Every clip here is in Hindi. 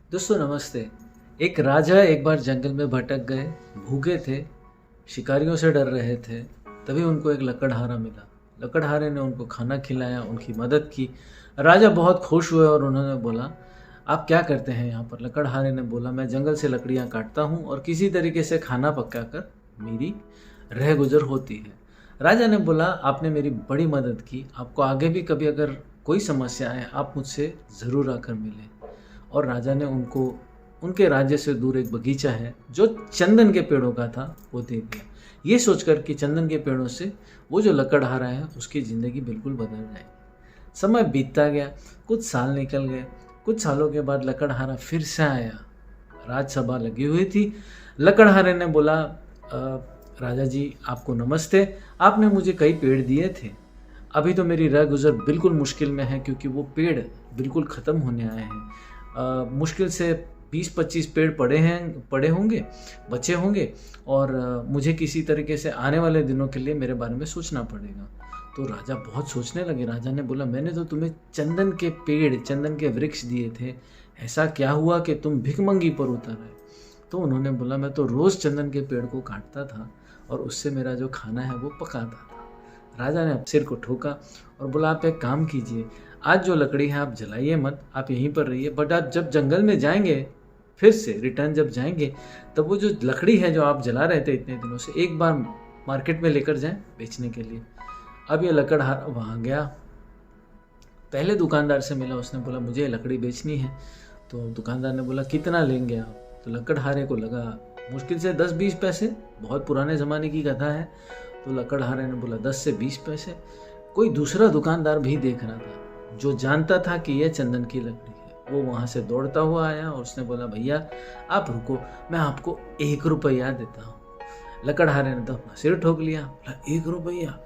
दोस्तों नमस्ते। एक राजा एक बार जंगल में भटक गए, भूखे थे, शिकारियों से डर रहे थे। तभी उनको एक लकड़हारा मिला। लकड़हारे ने उनको खाना खिलाया, उनकी मदद की। राजा बहुत खुश हुए और उन्होंने बोला, आप क्या करते हैं यहाँ पर? लकड़हारे ने बोला, मैं जंगल से लकड़ियाँ काटता हूँ और किसी तरीके से खाना पकाकर मेरी रह गुजर होती है। राजा ने बोला, आपने मेरी बड़ी मदद की, आपको आगे भी कभी अगर कोई समस्या है आप मुझसे ज़रूर आकर मिलें। और राजा ने उनको उनके राज्य से दूर एक बगीचा है जो चंदन के पेड़ों का था वो दे दिया, ये सोचकर कि चंदन के पेड़ों से वो जो लकड़हारा है उसकी ज़िंदगी बिल्कुल बदल जाएगी। समय बीतता गया, कुछ साल निकल गए। कुछ सालों के बाद लकड़हारा फिर से आया। राजसभा लगी हुई थी। लकड़हारे ने बोला, राजा जी आपको नमस्ते, आपने मुझे कई पेड़ दिए थे। अभी तो मेरी रह गुजर बिल्कुल मुश्किल में है क्योंकि वो पेड़ बिल्कुल ख़त्म होने आए हैं। मुश्किल से 20-25 पेड़ पड़े होंगे, बचे होंगे और मुझे किसी तरीके से आने वाले दिनों के लिए मेरे बारे में सोचना पड़ेगा। तो राजा बहुत सोचने लगे। राजा ने बोला, मैंने तो तुम्हें चंदन के पेड़, चंदन के वृक्ष दिए थे, ऐसा क्या हुआ कि तुम भिखमंगी पर उतर आए? तो उन्होंने बोला, मैं तो रोज़ चंदन के पेड़ को काटता था और उससे मेरा जो खाना है वो पकाता था। राजा ने सिर को ठोका और बोला, आप एक काम कीजिए, आज जो लकड़ी है आप जलाइए मत, आप यहीं पर रहिए, बट आप जब जंगल में जाएंगे, फिर से रिटर्न जब जाएंगे, तब वो जो लकड़ी है जो आप जला रहे थे इतने दिनों से, एक बार मार्केट में लेकर जाएं बेचने के लिए। अब ये लकड़हारा वहाँ गया, पहले दुकानदार से मिला, उसने बोला मुझे लकड़ी बेचनी है। तो दुकानदार ने बोला, कितना लेंगे आप? तो लकड़हारे को लगा मुश्किल से 10-20 पैसे, बहुत पुराने ज़माने की कथा है। तो लकड़हारे ने बोला 10 से 20 पैसे। कोई दूसरा दुकानदार भी देख रहा था जो जानता था कि यह चंदन की लकड़ी है, वो वहाँ से दौड़ता हुआ आया और उसने बोला, भैया आप रुको, मैं आपको 1 रुपया देता हूँ। लकड़हारे ने तो अपना सिर ठोक लिया, बोला 1 रुपया?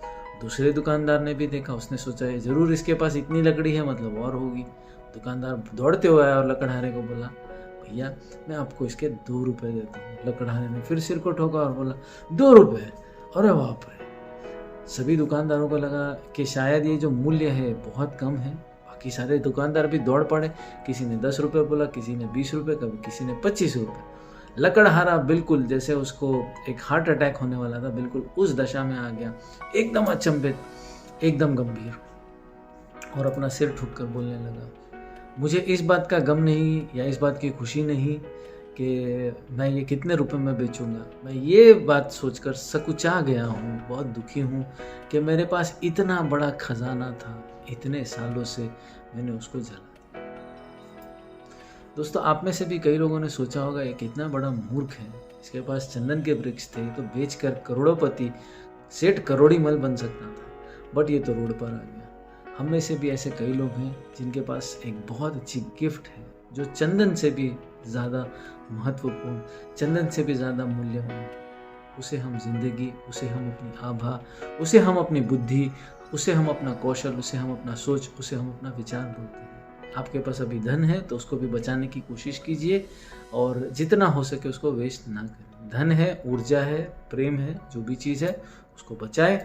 दूसरे दुकानदार ने भी देखा, उसने सोचा ये जरूर इसके पास इतनी लकड़ी है, मतलब और होगी। दुकानदार दौड़ते हुए आया और लकड़हारे को बोला, भैया मैं आपको इसके 2 रुपये देता हूँ। लकड़हारे ने फिर सिर को ठोका और बोला 2 रुपये? अरे बाप रे! सभी दुकानदारों को लगा कि शायद ये जो मूल्य है बहुत कम है। बाकी सारे दुकानदार भी दौड़ पड़े, किसी ने 10 रुपये बोला, किसी ने 20 रुपये, कभी किसी ने 25 रुपये। लकड़हारा बिल्कुल जैसे उसको एक हार्ट अटैक होने वाला था, बिल्कुल उस दशा में आ गया, एकदम अचंभित, एकदम गंभीर, और अपना सिर ठुक कर बोलने लगा, मुझे इस बात का गम नहीं या इस बात की खुशी नहीं कि मैं ये कितने रुपए में बेचूंगा। मैं ये बात सोचकर सकुचा गया हूँ, बहुत दुखी हूँ कि मेरे पास इतना बड़ा खजाना था, इतने सालों से मैंने उसको जला दिया। दोस्तों आप में से भी कई लोगों ने सोचा होगा, ये कितना बड़ा मूर्ख है, इसके पास चंदन के वृक्ष थे तो बेचकर करोड़पति, सेठ करोड़ीमल बन सकता था, बट ये तो रोड पर आ गया। हम में से भी ऐसे कई लोग हैं जिनके पास एक बहुत अच्छी गिफ्ट है जो चंदन से भी ज़्यादा महत्वपूर्ण, चंदन से भी ज़्यादा मूल्यवान। उसे हम जिंदगी, उसे हम अपनी आभा, उसे हम अपनी बुद्धि, उसे हम अपना कौशल, उसे हम अपना सोच, उसे हम अपना विचार बोलते हैं। आपके पास अभी धन है तो उसको भी बचाने की कोशिश कीजिए और जितना हो सके उसको वेस्ट ना करें। धन है, ऊर्जा है, प्रेम है, जो भी चीज़ है उसको बचाएं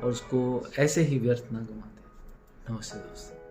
और उसको ऐसे ही व्यर्थ ना गंवा दें। नमस्ते दोस्तों।